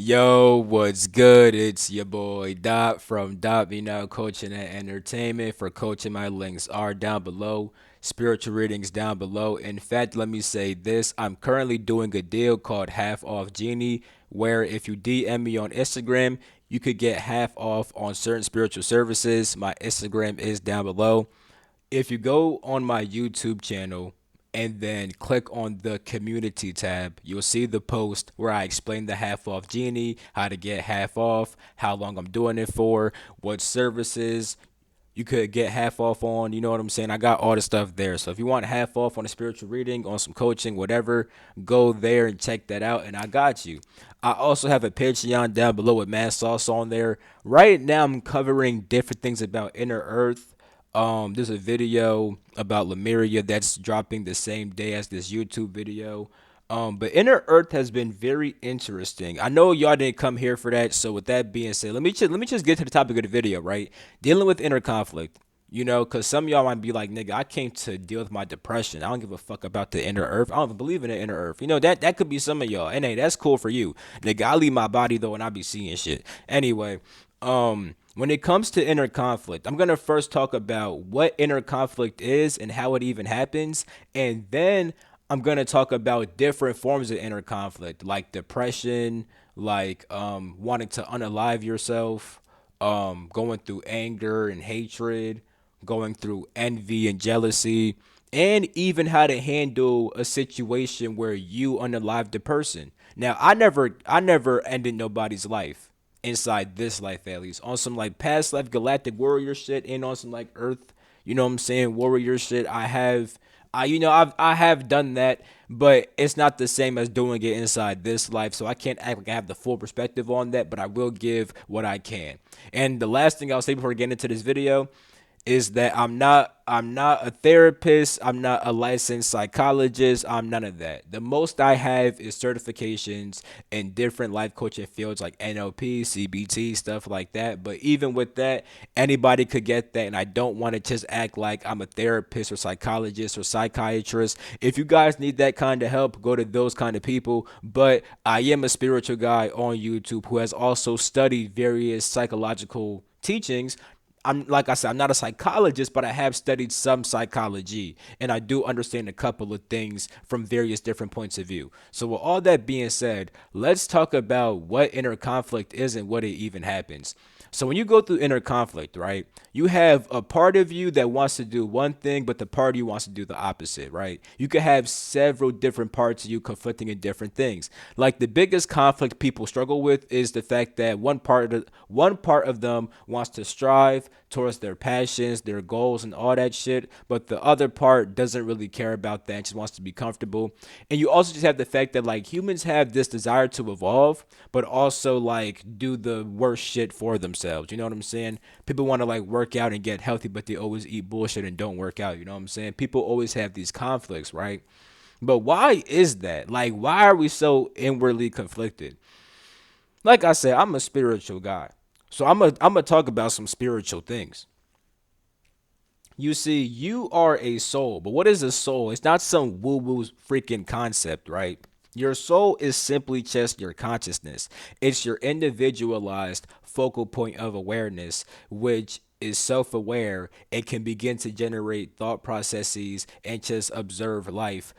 Yo, what's good? It's your boy Dot from Dot Me Now Coaching and Entertainment. For coaching, my links are down below. Spiritual readings down below. In fact, let me say this. I'm currently doing a deal called Half Off Genie, where if you DM me on Instagram, you could get half off on certain spiritual services. My Instagram is down below. If you go on my YouTube channel and then click on the community tab, you'll see the post where I explain the half off genie, how to get half off, how long I'm doing it for, what services you could get half off on. You know what I'm saying? I got all the stuff there. So if you want half off on a spiritual reading, on some coaching, whatever, go there and check that out. And I got you. I also have a Patreon down below with Mad Sauce on there. Right now, I'm covering different things about Inner Earth. There's a video about Lemuria that's dropping the same day as this YouTube video. But Inner Earth has been very interesting. I know y'all didn't come here for that, so with that being said, let me just get to the topic of the video, right? Dealing with inner conflict. You know, because some of y'all might be like, nigga, I came to deal with my depression. I don't give a fuck about the inner earth. I don't even believe in the inner earth. You know, that could be some of y'all. And hey, that's cool for you. Nigga, I leave my body though and I be seeing shit. Anyway, when it comes to inner conflict, I'm gonna first talk about what inner conflict is and how it even happens, and then I'm gonna talk about different forms of inner conflict, like depression, like wanting to unalive yourself, going through anger and hatred, going through envy and jealousy, and even how to handle a situation where you unalived a person. Now, I never ended nobody's life inside this life, at least on some like past life galactic warrior shit and on some like earth, you know what I'm saying, warrior shit. I have done that, but it's not the same as doing it inside this life. So I can't act like I have the full perspective on that, but I will give what I can. And the last thing I'll say before getting into this video is that I'm not a therapist, I'm not a licensed psychologist, I'm none of that. The most I have is certifications in different life coaching fields like NLP, CBT, stuff like that. But even with that, anybody could get that, and I don't want to just act like I'm a therapist or psychologist or psychiatrist. If you guys need that kind of help, go to those kind of people. But I am a spiritual guy on YouTube who has also studied various psychological teachings. I'm like I said, I'm not a psychologist, but I have studied some psychology and I do understand a couple of things from various different points of view. So with all that being said, let's talk about what inner conflict is and what it even happens. So when you go through inner conflict, right, you have a part of you that wants to do one thing, but the part of you wants to do the opposite, right? You could have several different parts of you conflicting in different things. Like the biggest conflict people struggle with is the fact that one part of them wants to strive towards their passions, their goals, and all that shit, but the other part doesn't really care about that and just wants to be comfortable. And you also just have the fact that like humans have this desire to evolve, but also like do the worst shit for themselves. You know what I'm saying? People want to like work out and get healthy, but they always eat bullshit and don't work out. You know what I'm saying? People always have these conflicts, right? But why is that? Like, why are we so inwardly conflicted? Like I said, I'm a spiritual guy. So I'm gonna talk about some spiritual things. You see, you are a soul, but what is a soul? It's not some woo-woo freaking concept, right? Your soul is simply just your consciousness. It's your individualized focal point of awareness, which is self aware and can begin to generate thought processes and just observe life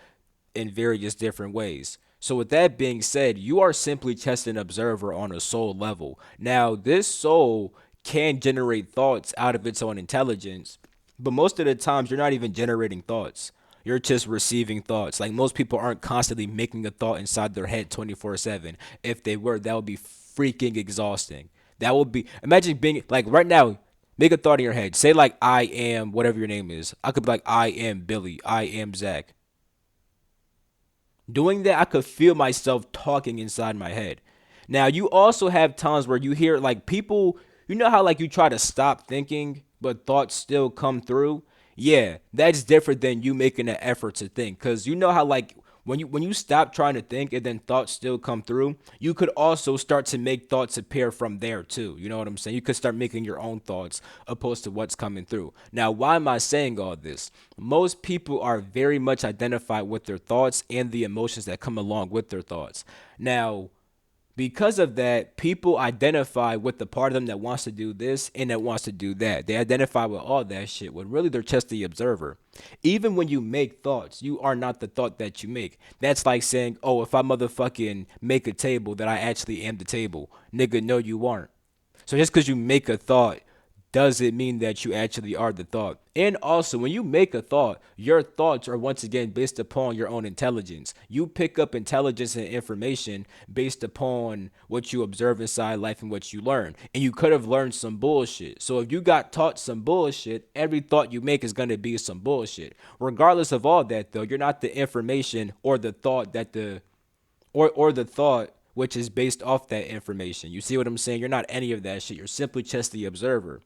in various different ways. So, with that being said, you are simply just an observer on a soul level. Now, this soul can generate thoughts out of its own intelligence, but most of the times you're not even generating thoughts. You're just receiving thoughts. Like most people aren't constantly making a thought inside their head 24/7. If they were, that would be freaking exhausting. That would be, imagine being like right now, make a thought in your head. Say, like, I am whatever your name is. I could be like, I am Billy. I am Zach. Doing that, I could feel myself talking inside my head. Now, you also have times where you hear like people, you know how like you try to stop thinking, but thoughts still come through? Yeah, that's different than you making an effort to think. Cause you know how like when you stop trying to think and then thoughts still come through, you could also start to make thoughts appear from there too. You know what I'm saying? You could start making your own thoughts opposed to what's coming through. Now, why am I saying all this? Most people are very much identified with their thoughts and the emotions that come along with their thoughts. Now, Because of that, people identify with the part of them that wants to do this and that wants to do that. They identify with all that shit when really they're just the observer. Even when you make thoughts, you are not the thought that you make. That's like saying, oh, if I motherfucking make a table, that I actually am the table. Nigga, no, you aren't. So just because you make a thought does it mean that you actually are the thought? And also, when you make a thought, your thoughts are once again based upon your own intelligence. You pick up intelligence and information based upon what you observe inside life and what you learn. And you could have learned some bullshit. So if you got taught some bullshit, every thought you make is going to be some bullshit. Regardless of all that, though, you're not the information or the thought that the or the thought which is based off that information. You see what I'm saying? You're not any of that shit. You're simply just the observer.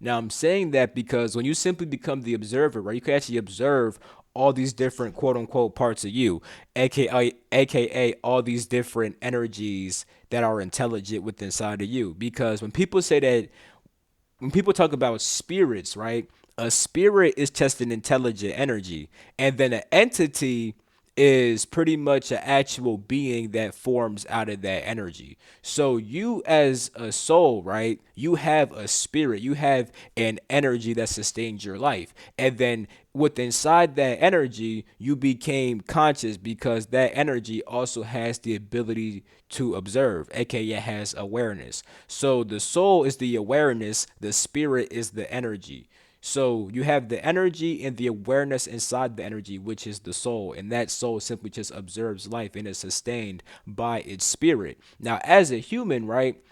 Now I'm saying that because when you simply become the observer, right, you can actually observe all these different quote unquote parts of you, aka all these different energies that are intelligent within inside of you. Because when people talk about spirits, right? A spirit is just an intelligent energy, and then an entity is pretty much an actual being that forms out of that energy. So you as a soul, right? You have a spirit, you have an energy that sustains your life. And then with inside that energy, you became conscious because that energy also has the ability to observe, aka it has awareness. So the soul is the awareness, the spirit is the energy. So you have the energy and the awareness inside the energy, which is the soul, and that soul simply just observes life and is sustained by its spirit. Now, as a human, right?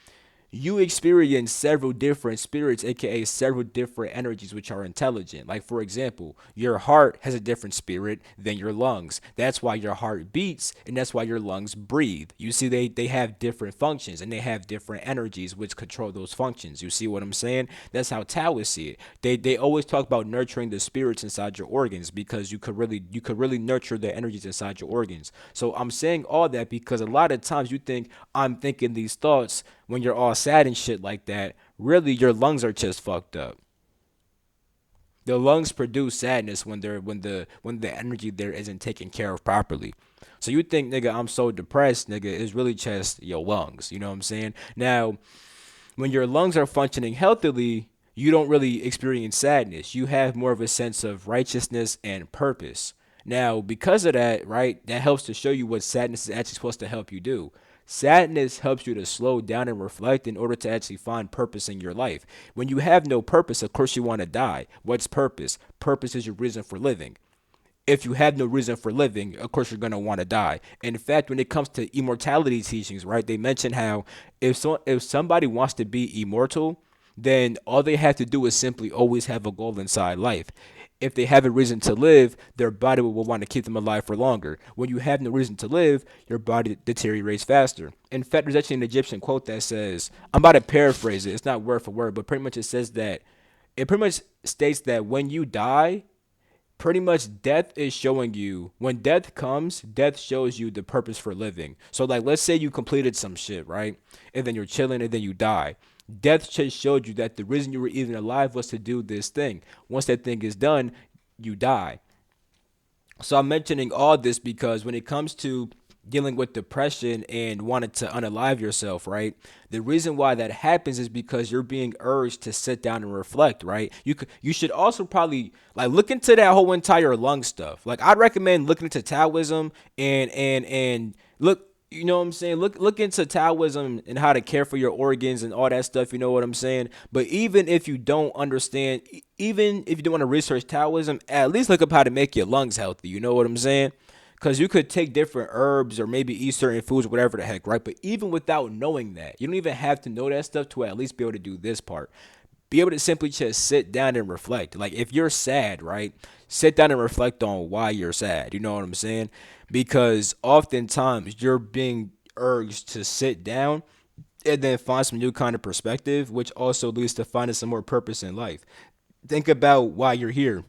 You experience several different spirits, aka several different energies, which are intelligent. Like, for example, your heart has a different spirit than your lungs. That's why your heart beats, and that's why your lungs breathe. You see, they have different functions and they have different energies which control those functions. You see what I'm saying? That's how Taoists see it. They always talk about nurturing the spirits inside your organs because you could really nurture the energies inside your organs. So I'm saying all that because a lot of times you think I'm thinking these thoughts when you're all sad and shit like that. Really, your lungs are just fucked up. The lungs produce sadness when the energy there isn't taken care of properly. So you think, nigga, I'm so depressed, nigga, it's really just your lungs. You know what I'm saying? Now, when your lungs are functioning healthily, you don't really experience sadness. You have more of a sense of righteousness and purpose. Now, because of that, right, that helps to show you what sadness is actually supposed to help you do. Sadness helps you to slow down and reflect in order to actually find purpose in your life. When you have no purpose, of course you want to die. What's purpose? Purpose is your reason for living. If you have no reason for living, of course you're gonna want to die. And in fact, when it comes to immortality teachings, right, they mention how if somebody wants to be immortal, then all they have to do is simply always have a goal inside life. If they have a reason to live, their body will want to keep them alive for longer. When you have no reason to live, your body deteriorates faster. In fact, there's actually an Egyptian quote that says, I'm about to paraphrase it, it's not word for word, but pretty much it pretty much states that when you die, pretty much death is showing you when death comes, death shows you the purpose for living. So like let's say you completed some shit, right? And then you're chilling and then you die. Death just showed you that the reason you were even alive was to do this thing. Once that thing is done, you die. So I'm mentioning all this because when it comes to dealing with depression and wanting to unalive yourself, right? The reason why that happens is because you're being urged to sit down and reflect, right? You should also probably like look into that whole entire lung stuff. Like I'd recommend looking into Taoism and look, you know what I'm saying? Look into Taoism and how to care for your organs and all that stuff, you know what I'm saying? But even if you don't understand, even if you don't want to research Taoism, at least look up how to make your lungs healthy, you know what I'm saying? Because you could take different herbs or maybe eat certain foods, whatever the heck, right? But even without knowing that, you don't even have to know that stuff to at least be able to do this part. Be able to simply just sit down and reflect. Like if you're sad, right? Sit down and reflect on why you're sad. You know what I'm saying? Because oftentimes you're being urged to sit down and then find some new kind of perspective, which also leads to finding some more purpose in life. Think about why you're here.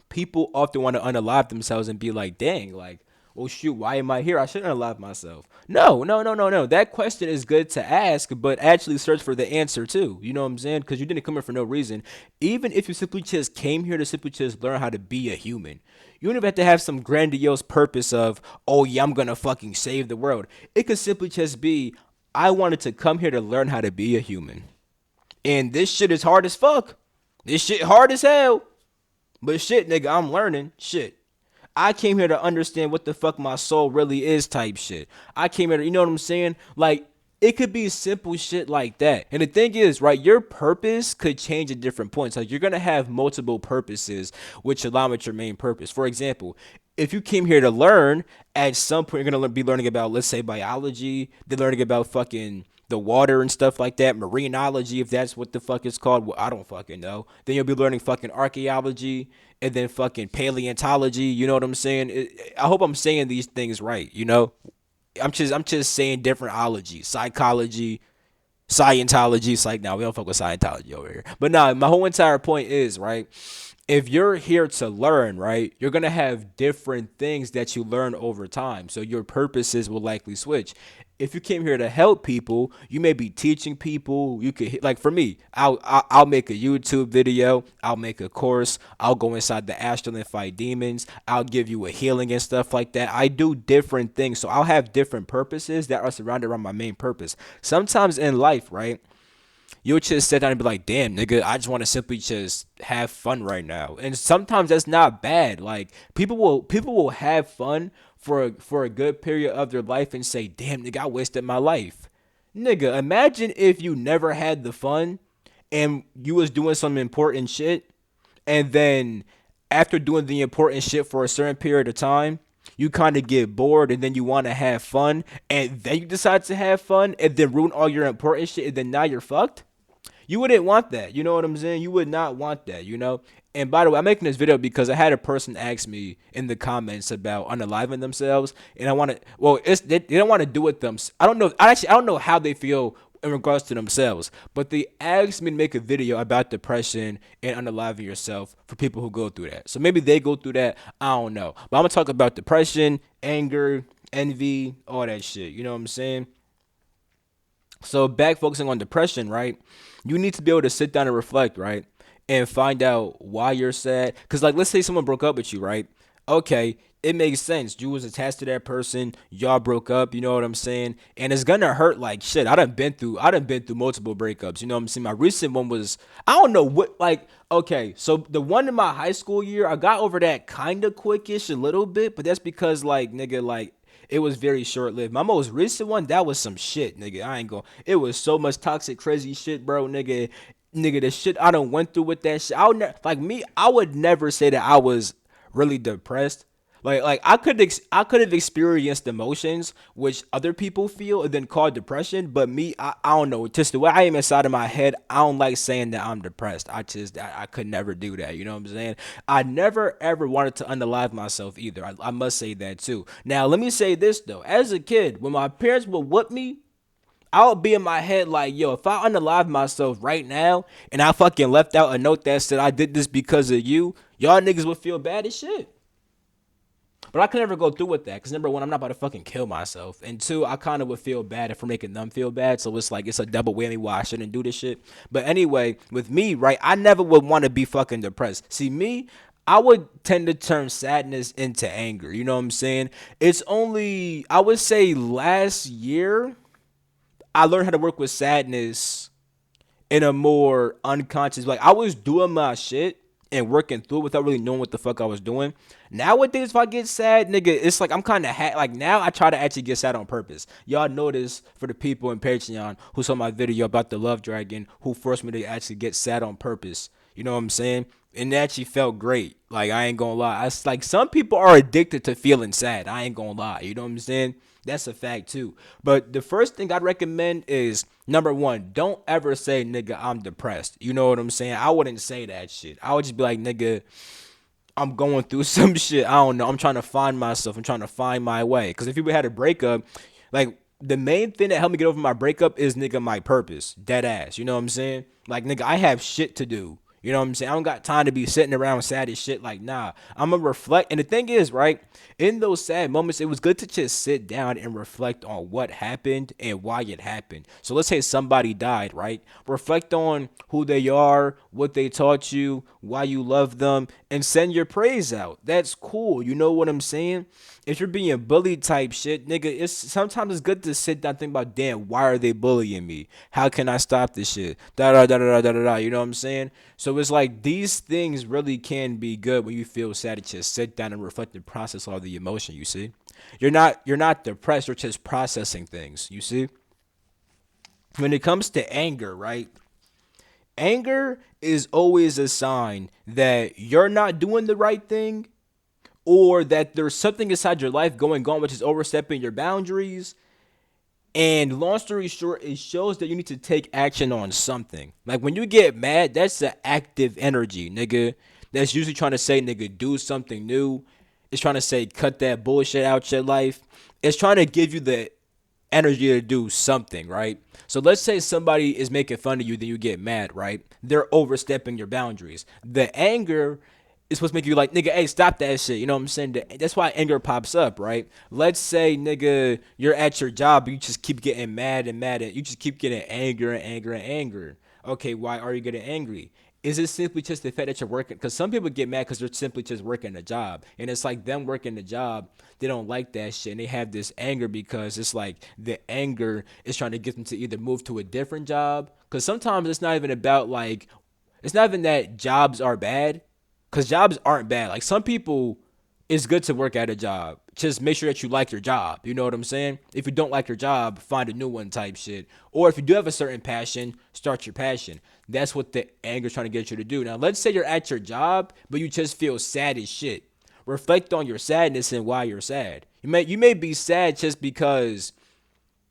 People often want to unalive themselves and be like, dang, like, well, shoot, why am I here? I shouldn't alive myself. No, no, no, no, no. That question is good to ask, but actually search for the answer too. You know what I'm saying? Because you didn't come here for no reason. Even if you simply just came here to simply just learn how to be a human, you don't even have to have some grandiose purpose of, oh yeah, I'm gonna fucking save the world. It could simply just be, I wanted to come here to learn how to be a human. And this shit is hard as fuck. This shit hard as hell. But shit, nigga, I'm learning. Shit. I came here to understand what the fuck my soul really is type shit. I came here to, you know what I'm saying? Like, it could be simple shit like that. And the thing is, right, your purpose could change at different points. Like, you're going to have multiple purposes which align with your main purpose. For example, if you came here to learn, at some point you're going to be learning about, let's say, biology, then learning about fucking the water and stuff like that, marinology, if that's what the fuck it's called. Well, I don't fucking know. Then you'll be learning fucking archaeology and then fucking paleontology. You know what I'm saying? I hope I'm saying these things right. You know, I'm just saying different ologies, psychology, Scientology. It's like, now we don't fuck with Scientology over here. But nah, my whole entire point is, right, if you're here to learn, right, you're gonna have different things that you learn over time. So your purposes will likely switch. If you came here to help people, you may be teaching people. You could, like, for me, I'll make a YouTube video. I'll make a course. I'll go inside the astral and fight demons. I'll give you a healing and stuff like that. I do different things. So I'll have different purposes that are surrounded around my main purpose. Sometimes in life, right, you'll just sit down and be like, damn, nigga, I just want to simply just have fun right now. And sometimes that's not bad. Like, people will have fun for a good period of their life and say, damn, nigga, I wasted my life. Nigga, imagine if you never had the fun and you was doing some important shit, and then after doing the important shit for a certain period of time, you kind of get bored and then you want to have fun, and then you decide to have fun and then ruin all your important shit, and then now you're fucked. You wouldn't want that. You know what I'm saying? You would not want that, you know? And by the way, I'm making this video because I had a person ask me in the comments about unaliving themselves, and I want to, well, they don't want to do it them. I don't know. I don't know how they feel in regards to themselves, but they asked me to make a video about depression and unaliving yourself for people who go through that. So maybe they go through that. I don't know. But I'm going to talk about depression, anger, envy, all that shit. You know what I'm saying? So back focusing on depression, right? You need to be able to sit down and reflect, right? And find out why you're sad. Cause like, let's say someone broke up with you, right? Okay, it makes sense. You was attached to that person. Y'all broke up. You know what I'm saying? And it's gonna hurt like shit. I done been through multiple breakups. You know what I'm saying? My recent one was, I don't know what, like, okay, so the one in my high school year, I got over that kind of quickish a little bit, but that's because, like, nigga, like, it was very short lived. My most recent one, that was some shit, nigga. I ain't going. It was so much toxic, crazy shit, bro, nigga. Nigga, the shit I done went through with that shit. Like me, I would never say that I was really depressed. Like I could have experienced emotions which other people feel and then called depression, but me, I don't know. Just the way I am inside of my head, I don't like saying that I'm depressed. I could never do that. You know what I'm saying? I never ever wanted to unalive myself either. I must say that too. Now let me say this though. As a kid, when my parents would whoop me, I would be in my head like, yo, if I unalive myself right now and I fucking left out a note that said I did this because of you, y'all niggas would feel bad as shit. But I could never go through with that because number one, I'm not about to fucking kill myself. And two, I kind of would feel bad if we're making them feel bad. So it's like, it's a double whammy why I shouldn't do this shit. But anyway, with me, right, I never would want to be fucking depressed. See, me, I would tend to turn sadness into anger. You know what I'm saying? It's only, I would say last year, I learned how to work with sadness in a more unconscious, like I was doing my shit and working through it without really knowing what the fuck I was doing. Nowadays, if I get sad, nigga, it's like I'm kind of like now I try to actually get sad on purpose. Y'all notice for the people in Patreon who saw my video about the love dragon who forced me to actually get sad on purpose. You know what I'm saying? And it actually felt great. Like, I ain't gonna lie. I, like, some people are addicted to feeling sad. I ain't gonna lie. You know what I'm saying? That's a fact too. But the first thing I'd recommend is number one, don't ever say, nigga, I'm depressed. You know what I'm saying? I wouldn't say that shit. I would just be like, nigga, I'm going through some shit. I don't know. I'm trying to find myself. I'm trying to find my way. Because if people had a breakup, like, the main thing that helped me get over my breakup is, nigga, my purpose. Dead ass. You know what I'm saying? Like, nigga, I have shit to do. You know what I'm saying? I don't got time to be sitting around sad as shit. Like, nah, I'm gonna reflect. And the thing is, right, in those sad moments, it was good to just sit down and reflect on what happened and why it happened. So let's say somebody died, right? Reflect on who they are, what they taught you, why you love them, and send your praise out. That's cool. You know what I'm saying? If you're being bullied type shit, nigga, it's sometimes it's good to sit down and think about, damn, why are they bullying me? How can I stop this shit? Da da da da da da da. You know what I'm saying? So it's like these things really can be good when you feel sad to just sit down and reflect and process all the emotion. You see, you're not depressed. You're just processing things. You see, when it comes to anger, right? Anger is always a sign that you're not doing the right thing or that there's something inside your life going on which is overstepping your boundaries. And long story short, it shows that you need to take action on something. Like when you get mad, that's an active energy, nigga. That's usually trying to say, nigga, do something new. It's trying to say, cut that bullshit out your life. It's trying to give you the energy to do something, right? So let's say somebody is making fun of you, then you get mad, right? They're overstepping your boundaries. The anger is supposed to make you like, nigga, hey, stop that shit. You know what I'm saying? That's why anger pops up, right? Let's say, nigga, you're at your job, but you just keep getting mad and mad, and you just keep getting angry and angry and angry. Okay, why are you getting angry? Is it simply just the fact that you're working? Because some people get mad because they're simply just working a job. And it's like them working the job, they don't like that shit. And they have this anger because it's like the anger is trying to get them to either move to a different job. Because sometimes it's not even about like, it's not even that jobs are bad. Because jobs aren't bad. Like some people, it's good to work at a job. Just make sure that you like your job. You know what I'm saying? If you don't like your job, find a new one type shit. Or if you do have a certain passion, start your passion. That's what the anger is trying to get you to do. Now, let's say you're at your job, but you just feel sad as shit. Reflect on your sadness and why you're sad. You may be sad just because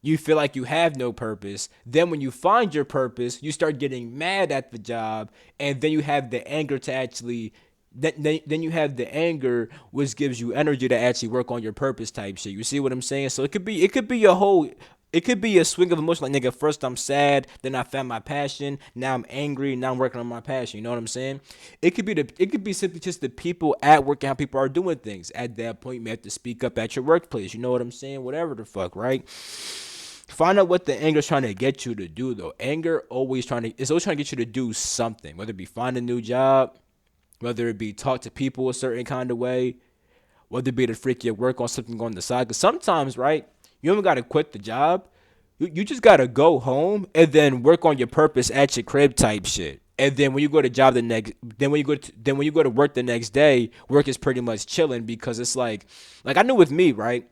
you feel like you have no purpose. Then when you find your purpose, you start getting mad at the job, and then you have the anger to actually then you have the anger which gives you energy to actually work on your purpose type shit. You see what I'm saying? So it could be a swing of emotion. Like, nigga, first I'm sad, then I found my passion, now I'm angry, now I'm working on my passion. You know what I'm saying? It could be simply just the people at work and how people are doing things. At that point, you may have to speak up at your workplace. You know what I'm saying? Whatever the fuck, right? Find out what the anger is trying to get you to do, though. Anger is always trying to get you to do something, whether it be find a new job, whether it be talk to people a certain kind of way, whether it be to freaky work on something on the side. Because sometimes, right, you don't got to quit the job. You just got to go home and then work on your purpose at your crib type shit. And then when you go to job the next, then when you go to work the next day, work is pretty much chilling because it's like I knew with me, right?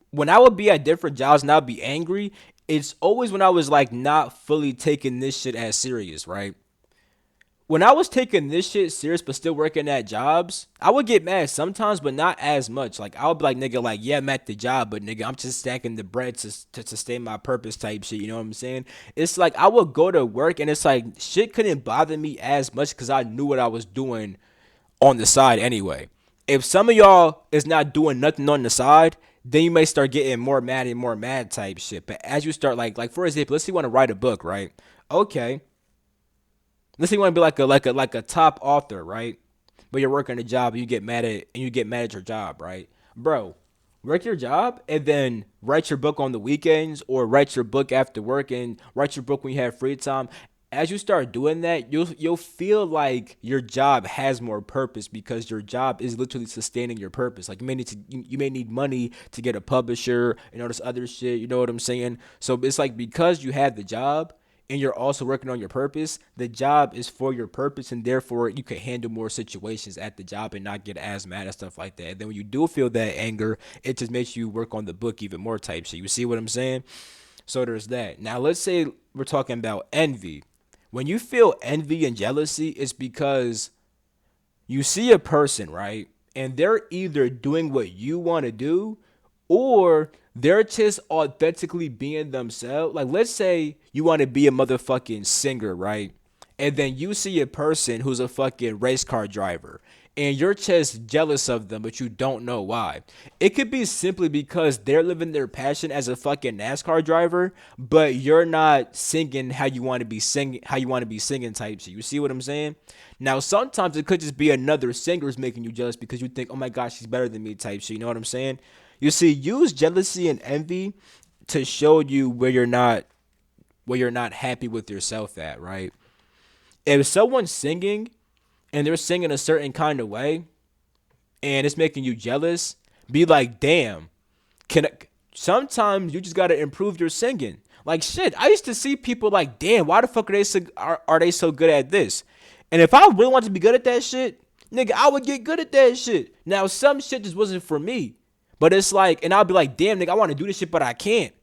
When I would be at different jobs and I'd be angry, it's always when I was like not fully taking this shit as serious, right? When I was taking this shit serious but still working at jobs, I would get mad sometimes, but not as much. Like I would be like, nigga, like, yeah, I'm at the job, but nigga, I'm just stacking the bread to sustain my purpose type shit. You know what I'm saying? It's like I would go to work and it's like shit couldn't bother me as much because I knew what I was doing on the side anyway. If some of y'all is not doing nothing on the side, then you may start getting more mad and more mad type shit. But as you start like for example, let's say you want to write a book, right? Okay. Let's say you want to be like a top author, right? But you're working a job and you get mad at your job, right? Bro, work your job and then write your book on the weekends or write your book after work and write your book when you have free time. As you start doing that, you'll feel like your job has more purpose because your job is literally sustaining your purpose. Like you may need money to get a publisher and all this other shit. You know what I'm saying? So it's like because you have the job and you're also working on your purpose, the job is for your purpose, and therefore you can handle more situations at the job and not get as mad and stuff like that. And then when you do feel that anger, it just makes you work on the book even more type shit. You see what I'm saying? So there's that. Now let's say we're talking about envy. When you feel envy and jealousy, it's because you see a person, right? And they're either doing what you want to do or they're just authentically being themselves. Like, let's say you want to be a motherfucking singer, right? And then you see a person who's a fucking race car driver. and you're just jealous of them, but you don't know why. It could be simply because they're living their passion as a fucking NASCAR driver, but you're not singing how you want to be singing, type shit. You see what I'm saying? Now, sometimes it could just be another singer's making you jealous because you think, oh my gosh, she's better than me, type shit. You know what I'm saying? You see, use jealousy and envy to show you where you're not happy with yourself at, right? If someone's singing and they're singing a certain kind of way and it's making you jealous, be like, damn, can I, sometimes you just gotta improve your singing. Like shit, I used to see people like, damn, why the fuck are they so good at this? And if I really wanted to be good at that shit, nigga, I would get good at that shit. Now some shit just wasn't for me, but it's like, and I'll be like, damn, nigga, I want to do this shit, but I can't.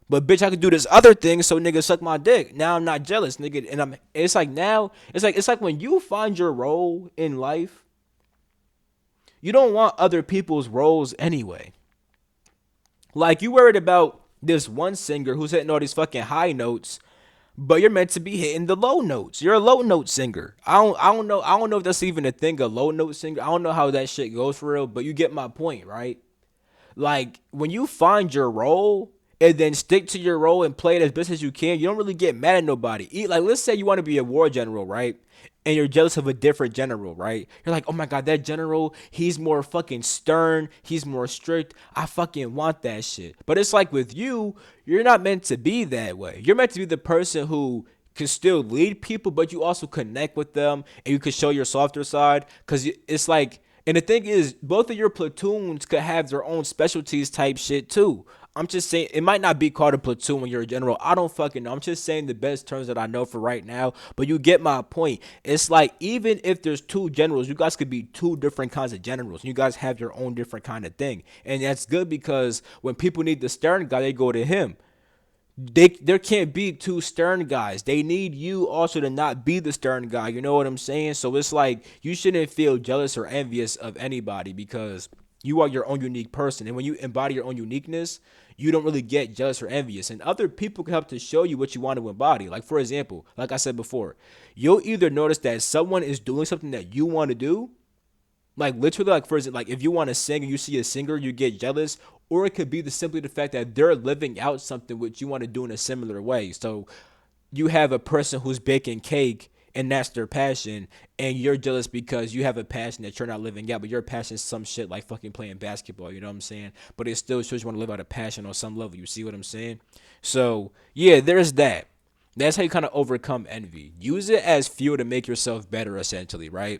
But bitch, I could do this other thing, so nigga suck my dick. Now I'm not jealous, nigga, and I'm. It's like now, it's like when you find your role in life, you don't want other people's roles anyway. Like you worried about this one singer who's hitting all these fucking high notes, but you're meant to be hitting the low notes. You're a low note singer. I don't know if that's even a thing, a low note singer. I don't know how that shit goes for real, but you get my point, right? Like when you find your role and then stick to your role and play it as best as you can, you don't really get mad at nobody. Like let's say you want to be a war general, right? And you're jealous of a different general, right? You're like, oh my god, that general, he's more fucking stern, he's more strict. I fucking want that shit. But it's like with you, you're not meant to be that way. You're meant to be the person who can still lead people, but you also connect with them and you can show your softer side. Cause it's like, and the thing is, both of your platoons could have their own specialties type shit too. I'm just saying it might not be called a platoon when you're a general. I don't fucking know. I'm just saying the best terms that I know for right now. But you get my point. It's like even if there's two generals, you guys could be two different kinds of generals. You guys have your own different kind of thing. And that's good because when people need the stern guy, they go to him. There can't be two stern guys. They need you also to not be the stern guy. You know what I'm saying? So it's like you shouldn't feel jealous or envious of anybody because you are your own unique person. And when you embody your own uniqueness, you don't really get jealous or envious. And other people can help to show you what you want to embody. Like for example, like I said before, you'll either notice that someone is doing something that you want to do, like literally, like for example, like if you want to sing and you see a singer, you get jealous, or it could be simply the fact that they're living out something which you want to do in a similar way. So you have a person who's baking cake and that's their passion, and you're jealous because you have a passion that you're not living out, but your passion is some shit like fucking playing basketball. You know what I'm saying? But it still shows you want to live out a passion on some level. You see what I'm saying? So yeah, there's that. That's how you kind of overcome envy. Use it as fuel to make yourself better, essentially, right?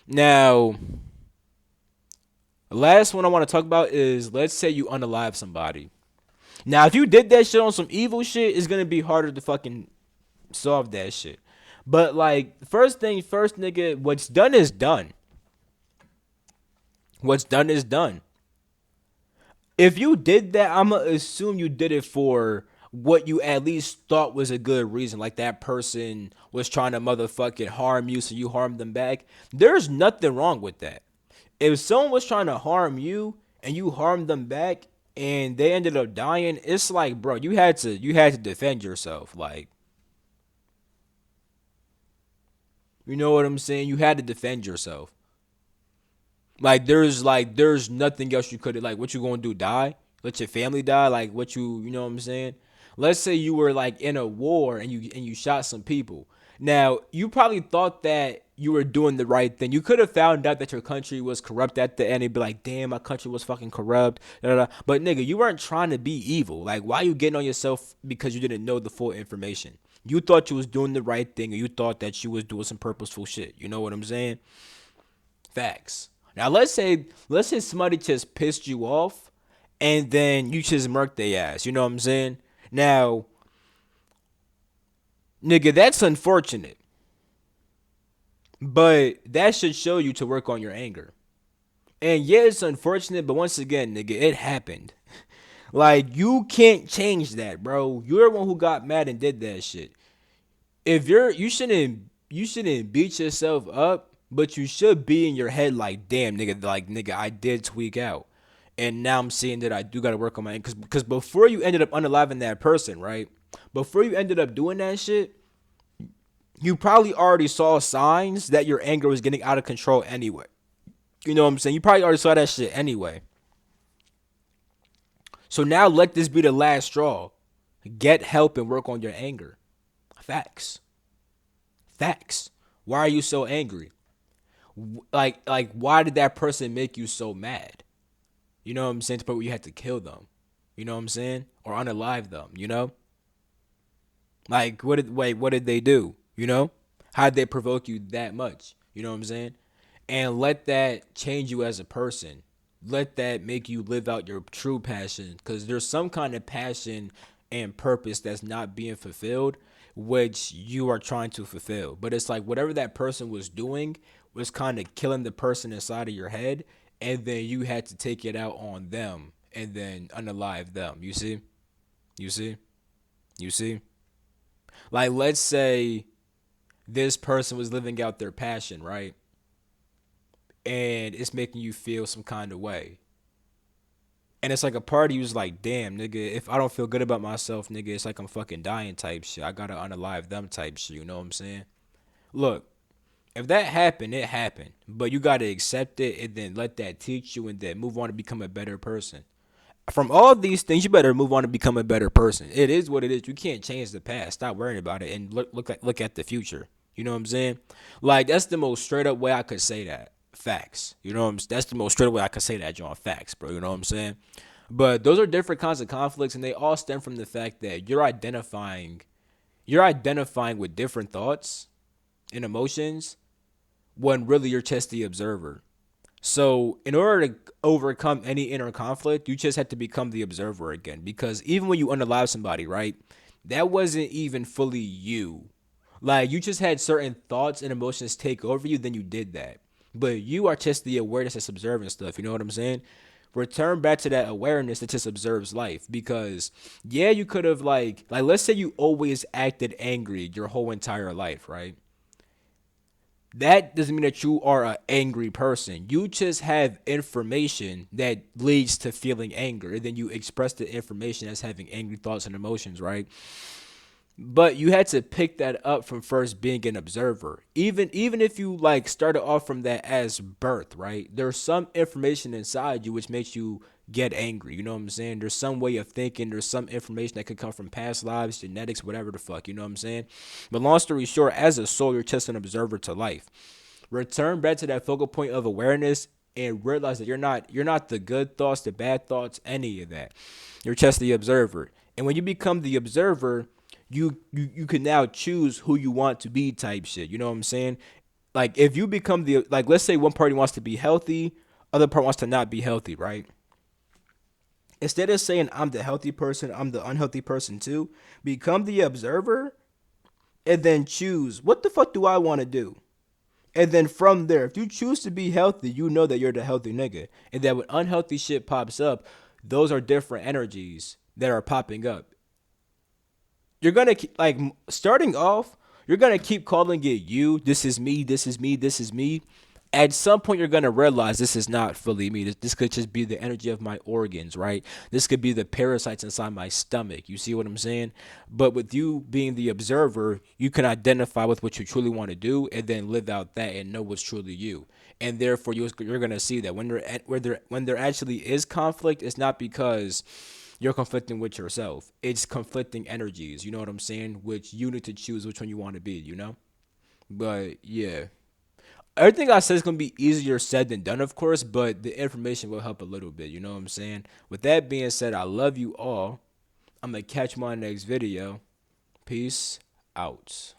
Now, the last one I want to talk about is let's say you unalive somebody. Now, if you did that shit on some evil shit, it's gonna be harder to fucking solve that shit. But like, first thing first, nigga, what's done is done. What's done is done. If you did that, I'ma assume you did it for what you at least thought was a good reason. Like that person was trying to motherfucking harm you, so you harmed them back. There's nothing wrong with that. If someone was trying to harm you and you harmed them back and they ended up dying, it's like, bro, you had to defend yourself. Like, you know what I'm saying? You had to defend yourself. Like there's nothing else you could like. What you gonna do? Die? Let your family die? Like what you know what I'm saying? Let's say you were like in a war and you shot some people. Now you probably thought that you were doing the right thing. You could have found out that your country was corrupt at the end and be like, damn, my country was fucking corrupt. Da, da, da. But nigga, you weren't trying to be evil. Like why you getting on yourself because you didn't know the full information? You thought you was doing the right thing, or you thought that you was doing some purposeful shit. You know what I'm saying? Facts. Now let's say somebody just pissed you off and then you just murked their ass. You know what I'm saying? Now, nigga, that's unfortunate. But that should show you to work on your anger. And yeah, it's unfortunate, but once again, nigga, it happened. Like you can't change that, bro. You're the one who got mad and did that shit. If you shouldn't beat yourself up, but you should be in your head like, damn, nigga, like nigga, I did tweak out, and now I'm seeing that I do got to work on my because before you ended up unaliving that person, right? Before you ended up doing that shit, You probably already saw signs that your anger was getting out of control anyway. You know what I'm saying? You probably already saw that shit anyway. So now let this be the last straw. Get help and work on your anger. Facts. Facts. Why are you so angry? Like why did that person make you so mad? You know what I'm saying? To the point where you had to kill them. You know what I'm saying? Or unalive them, you know? Like what did they do? You know? How did they provoke you that much? You know what I'm saying? And let that change you as a person. Let that make you live out your true passion. Because there's some kind of passion and purpose that's not being fulfilled, which you are trying to fulfill. But it's like whatever that person was doing was kind of killing the person inside of your head. And then you had to take it out on them and then unalive them. You see? You see? You see? Like, let's say this person was living out their passion, right? And it's making you feel some kind of way. And it's like a party who's like, damn, nigga, if I don't feel good about myself, nigga, it's like I'm fucking dying type shit. I gotta unalive them type shit, you know what I'm saying? Look, if that happened, it happened. But you gotta accept it and then let that teach you and then move on to become a better person. From all of these things, you better move on to become a better person. It is what it is. You can't change the past. Stop worrying about it and look at the future. You know what I'm saying? Like that's the most straight up way I could say that. Facts. You know what I'm. That's the most straight up way I could say that, John. Facts, bro. You know what I'm saying? But those are different kinds of conflicts, and they all stem from the fact that you're identifying with different thoughts and emotions when really you're just the observer. So, in order to overcome any inner conflict, you just have to become the observer again. Because even when you unalive somebody, right, that wasn't even fully you. Like, you just had certain thoughts and emotions take over you, then you did that. But you are just the awareness that's observing stuff. You know what I'm saying? Return back to that awareness that just observes life. Because, yeah, you could have, like, let's say you always acted angry your whole entire life, right? That doesn't mean that you are an angry person. You just have information that leads to feeling anger, and then you express the information as having angry thoughts and emotions, right? But you had to pick that up from first being an observer. Even if you like started off from that as birth, right? There's some information inside you which makes you get angry. You know what I'm saying? There's some way of thinking, there's some information that could come from past lives, genetics, whatever the fuck, you know what I'm saying? But long story short, as a soul, you're just an observer to life. Return back to that focal point of awareness and realize that you're not the good thoughts, the bad thoughts, any of that. You're just the observer. And when you become the observer, you can now choose who you want to be type shit. You know what I'm saying? Like if you become the like let's say one party wants to be healthy, other part wants to not be healthy, right? Instead of saying I'm the healthy person, I'm the unhealthy person too, become the observer and then choose what the fuck do I want to do? And then from there, if you choose to be healthy, you know that you're the healthy nigga. And that when unhealthy shit pops up, those are different energies that are popping up. You're gonna keep, like starting off, you're gonna keep calling it you. This is me. This is me. This is me. At some point, you're gonna realize this is not fully me. This could just be the energy of my organs, right? This could be the parasites inside my stomach. You see what I'm saying? But with you being the observer, you can identify with what you truly want to do, and then live out that and know what's truly you. And therefore, you're gonna see that when there actually is conflict, it's not because you're conflicting with yourself. It's conflicting energies. You know what I'm saying? Which you need to choose which one you want to be. You know. But yeah, everything I said is gonna be easier said than done, of course. But the information will help a little bit. You know what I'm saying? With that being said, I love you all. I'm gonna catch my next video. Peace out.